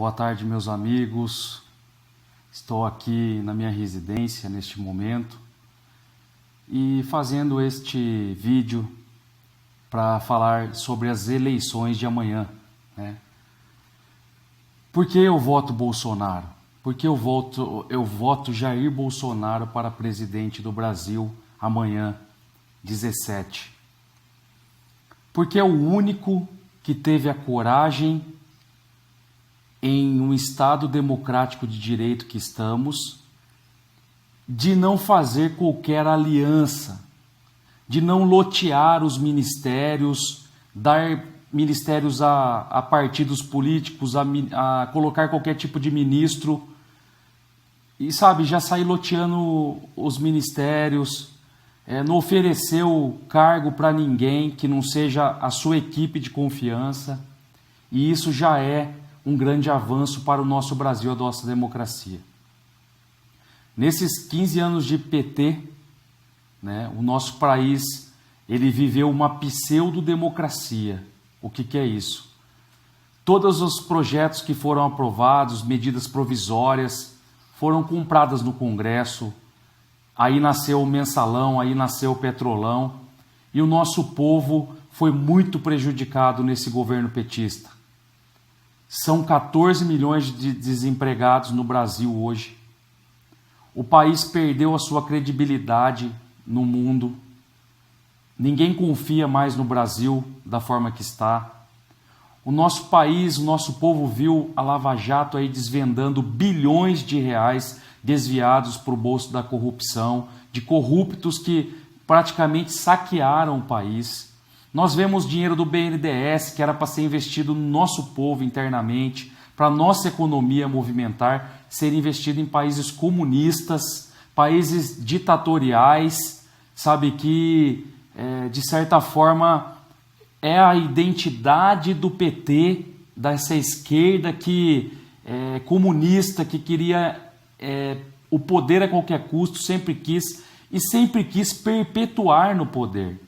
Boa tarde, meus amigos. Estou aqui na minha residência neste momento e fazendo este vídeo para falar sobre as eleições de amanhã, né? Por que eu voto Bolsonaro? Porque eu voto Jair Bolsonaro para presidente do Brasil amanhã, 17. Porque é o único que teve a coragem, em um Estado democrático de direito que estamos, de não fazer qualquer aliança, de não lotear os ministérios, dar ministérios a partidos políticos, a colocar qualquer tipo de ministro, e sabe, já sair loteando os ministérios, não ofereceu cargo para ninguém que não seja a sua equipe de confiança, e isso já é um grande avanço para o nosso Brasil, a nossa democracia. Nesses 15 anos de PT, né, o nosso país ele viveu uma pseudo-democracia. O que é isso? Todos os projetos que foram aprovados, medidas provisórias, foram compradas no Congresso, aí nasceu o mensalão, aí nasceu o petrolão, e o nosso povo foi muito prejudicado nesse governo petista. São 14 milhões de desempregados no Brasil hoje. O país perdeu a sua credibilidade no mundo. Ninguém confia mais no Brasil da forma que está. O nosso país, o nosso povo viu a Lava Jato aí desvendando bilhões de reais desviados para o bolso da corrupção, de corruptos que praticamente saquearam o país. Nós vemos dinheiro do BNDES que era para ser investido no nosso povo internamente, para a nossa economia movimentar, ser investido em países comunistas, países ditatoriais, sabe, que de certa forma é a identidade do PT, dessa esquerda que comunista, que queria o poder a qualquer custo, sempre quis perpetuar no poder.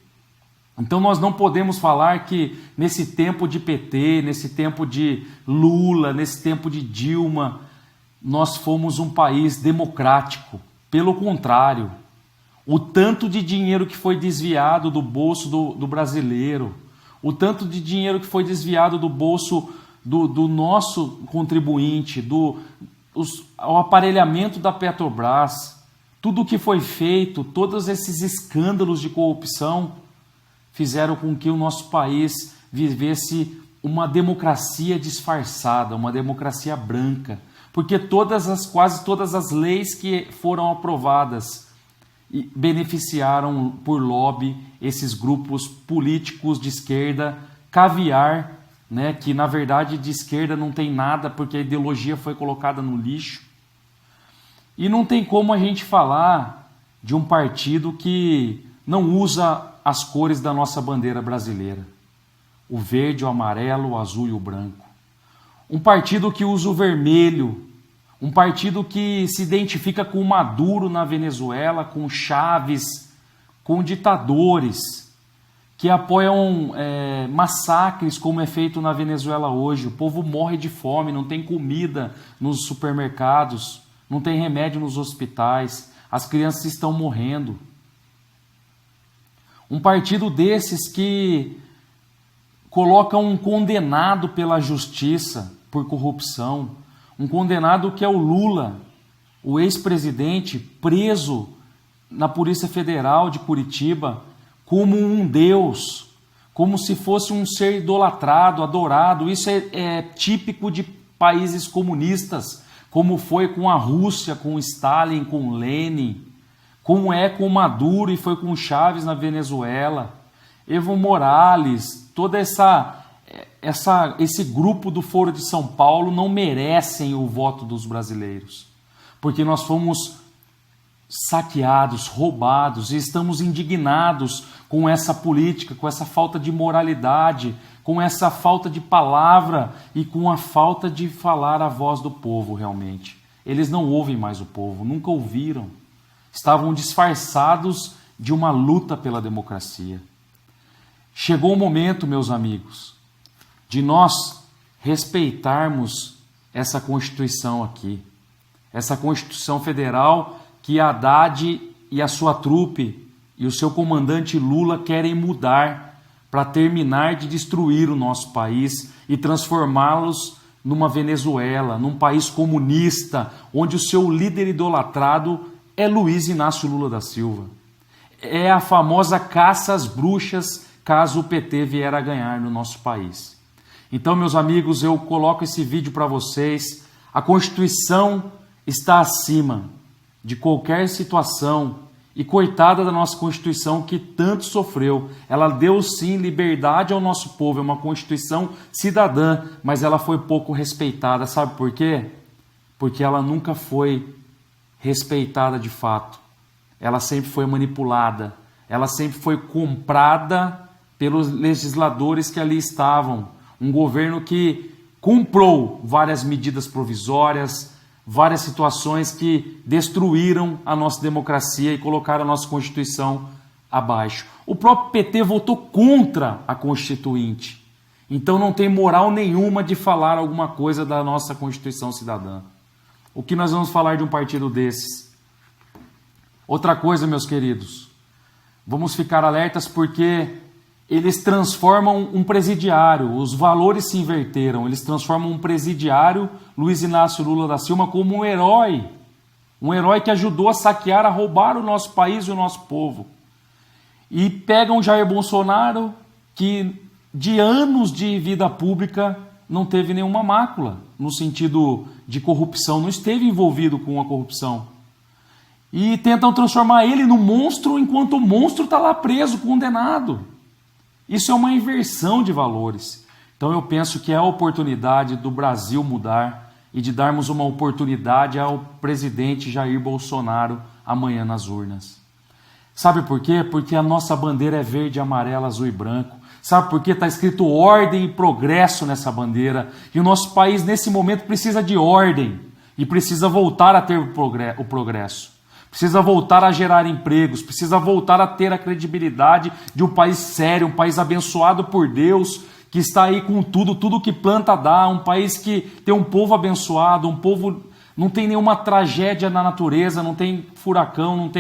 Então nós não podemos falar que nesse tempo de PT, nesse tempo de Lula, nesse tempo de Dilma, nós fomos um país democrático. Pelo contrário, o tanto de dinheiro que foi desviado do bolso do brasileiro, o tanto de dinheiro que foi desviado do bolso do nosso contribuinte, o aparelhamento da Petrobras, tudo o que foi feito, todos esses escândalos de corrupção, fizeram com que o nosso país vivesse uma democracia disfarçada, uma democracia branca, porque quase todas as leis que foram aprovadas beneficiaram por lobby esses grupos políticos de esquerda, caviar, né, que na verdade de esquerda não tem nada, porque a ideologia foi colocada no lixo. E não tem como a gente falar de um partido que não usa as cores da nossa bandeira brasileira, o verde, o amarelo, o azul e o branco. Um partido que usa o vermelho, um partido que se identifica com Maduro na Venezuela, com Chávez, com ditadores, que apoiam massacres como é feito na Venezuela hoje. O povo morre de fome, não tem comida nos supermercados, não tem remédio nos hospitais, as crianças estão morrendo. Um partido desses que coloca um condenado pela justiça por corrupção, um condenado que é o Lula, o ex-presidente, preso na Polícia Federal de Curitiba como um deus, como se fosse um ser idolatrado, adorado. Isso é típico de países comunistas, como foi com a Rússia, com Stalin, com Lenin, como é com Maduro e foi com Chávez na Venezuela, Evo Morales, toda esse grupo do Foro de São Paulo não merecem o voto dos brasileiros, porque nós fomos saqueados, roubados, e estamos indignados com essa política, com essa falta de moralidade, com essa falta de palavra e com a falta de falar a voz do povo realmente. Eles não ouvem mais o povo, nunca ouviram. Estavam disfarçados de uma luta pela democracia. Chegou o momento, meus amigos, de nós respeitarmos essa Constituição aqui. Essa Constituição Federal que Haddad e a sua trupe e o seu comandante Lula querem mudar para terminar de destruir o nosso país e transformá-los numa Venezuela, num país comunista, onde o seu líder idolatrado é Luiz Inácio Lula da Silva. É a famosa caça às bruxas caso o PT vier a ganhar no nosso país. Então, meus amigos, eu coloco esse vídeo para vocês. A Constituição está acima de qualquer situação. E coitada da nossa Constituição que tanto sofreu. Ela deu sim liberdade ao nosso povo, é uma Constituição cidadã, mas ela foi pouco respeitada. Sabe por quê? Porque ela nunca foi respeitada de fato. Ela sempre foi manipulada, ela sempre foi comprada pelos legisladores que ali estavam. Um governo que comprou várias medidas provisórias, várias situações que destruíram a nossa democracia e colocaram a nossa Constituição abaixo. O próprio PT votou contra a Constituinte. Então não tem moral nenhuma de falar alguma coisa da nossa Constituição cidadã. O que nós vamos falar de um partido desses? Outra coisa, meus queridos, vamos ficar alertas porque eles transformam um presidiário, os valores se inverteram, eles transformam um presidiário, Luiz Inácio Lula da Silva, como um herói que ajudou a saquear, a roubar o nosso país e o nosso povo. E pegam Jair Bolsonaro, que de anos de vida pública não teve nenhuma mácula, no sentido de corrupção, não esteve envolvido com a corrupção. E tentam transformar ele no monstro, enquanto o monstro está lá preso, condenado. Isso é uma inversão de valores. Então eu penso que é a oportunidade do Brasil mudar e de darmos uma oportunidade ao presidente Jair Bolsonaro amanhã nas urnas. Sabe por quê? Porque a nossa bandeira é verde, amarelo, azul e branco. Sabe por quê? Está escrito ordem e progresso nessa bandeira. E o nosso país, nesse momento, precisa de ordem e precisa voltar a ter o progresso. Precisa voltar a gerar empregos, precisa voltar a ter a credibilidade de um país sério, um país abençoado por Deus, que está aí com tudo que planta dá, um país que tem um povo abençoado, um povo não tem nenhuma tragédia na natureza, não tem furacão, não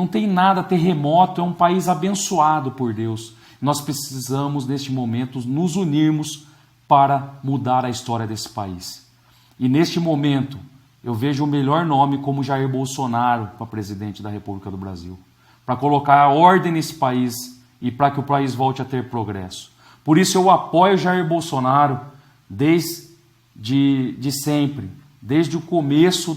tem nada, terremoto, é um país abençoado por Deus. Nós precisamos, neste momento, nos unirmos para mudar a história desse país. E neste momento, eu vejo o melhor nome como Jair Bolsonaro para presidente da República do Brasil, para colocar a ordem nesse país e para que o país volte a ter progresso. Por isso eu apoio Jair Bolsonaro desde sempre, desde o começo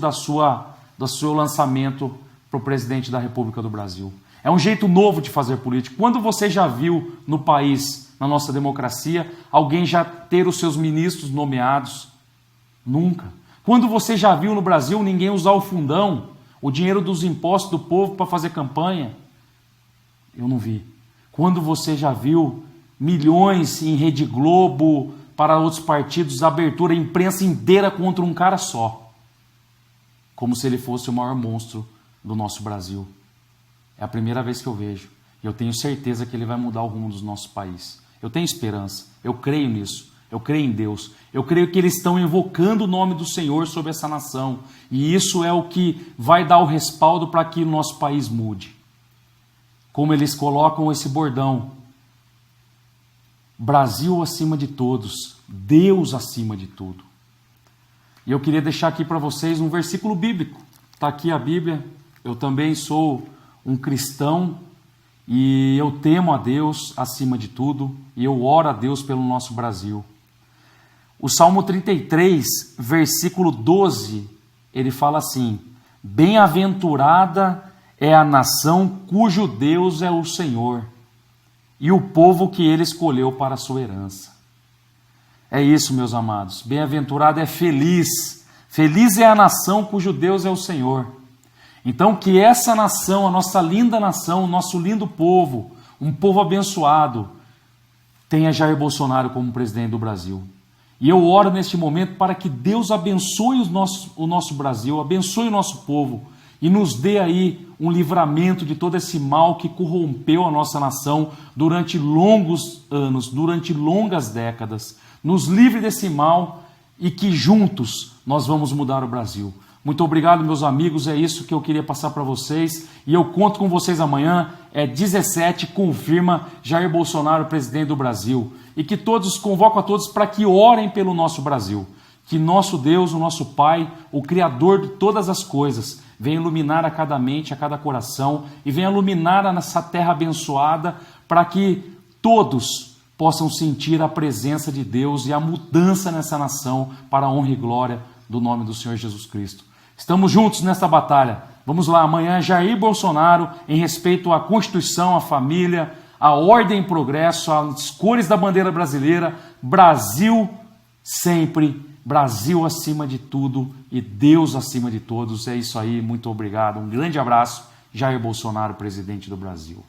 do seu lançamento para o presidente da República do Brasil. É um jeito novo de fazer política. Quando você já viu no país, na nossa democracia, alguém já ter os seus ministros nomeados? Nunca. Quando você já viu no Brasil ninguém usar o fundão, o dinheiro dos impostos do povo para fazer campanha? Eu não vi. Quando você já viu milhões em Rede Globo, para outros partidos, abertura, a imprensa inteira contra um cara só? Como se ele fosse o maior monstro do nosso Brasil. É a primeira vez que eu vejo. E eu tenho certeza que ele vai mudar o rumo do nosso país. Eu tenho esperança, eu creio nisso. Eu creio em Deus. Eu creio que eles estão invocando o nome do Senhor sobre essa nação. E isso é o que vai dar o respaldo para que o nosso país mude. Como eles colocam esse bordão: Brasil acima de todos, Deus acima de tudo. E eu queria deixar aqui para vocês um versículo bíblico. Está aqui a Bíblia. Eu também sou um cristão e eu temo a Deus acima de tudo. E eu oro a Deus pelo nosso Brasil. O Salmo 33, versículo 12, ele fala assim: bem-aventurada é a nação cujo Deus é o Senhor, e o povo que ele escolheu para a sua herança. É isso, meus amados. Bem-aventurado é feliz. Feliz é a nação cujo Deus é o Senhor. Então que essa nação, a nossa linda nação, o nosso lindo povo, um povo abençoado, tenha Jair Bolsonaro como presidente do Brasil. E eu oro neste momento para que Deus abençoe o nosso Brasil, abençoe o nosso povo e nos dê aí um livramento de todo esse mal que corrompeu a nossa nação durante longos anos, durante longas décadas. Nos livre desse mal e que juntos nós vamos mudar o Brasil. Muito obrigado, meus amigos, é isso que eu queria passar para vocês e eu conto com vocês amanhã, 17, confirma Jair Bolsonaro, presidente do Brasil, e que todos, convoco a todos para que orem pelo nosso Brasil, que nosso Deus, o nosso Pai, o Criador de todas as coisas, venha iluminar a cada mente, a cada coração e venha iluminar nessa terra abençoada para que todos possam sentir a presença de Deus e a mudança nessa nação para a honra e glória do nome do Senhor Jesus Cristo. Estamos juntos nessa batalha. Vamos lá, amanhã Jair Bolsonaro, em respeito à Constituição, à família, à ordem e progresso, às cores da bandeira brasileira, Brasil sempre, Brasil acima de tudo e Deus acima de todos. É isso aí, muito obrigado. Um grande abraço, Jair Bolsonaro, presidente do Brasil.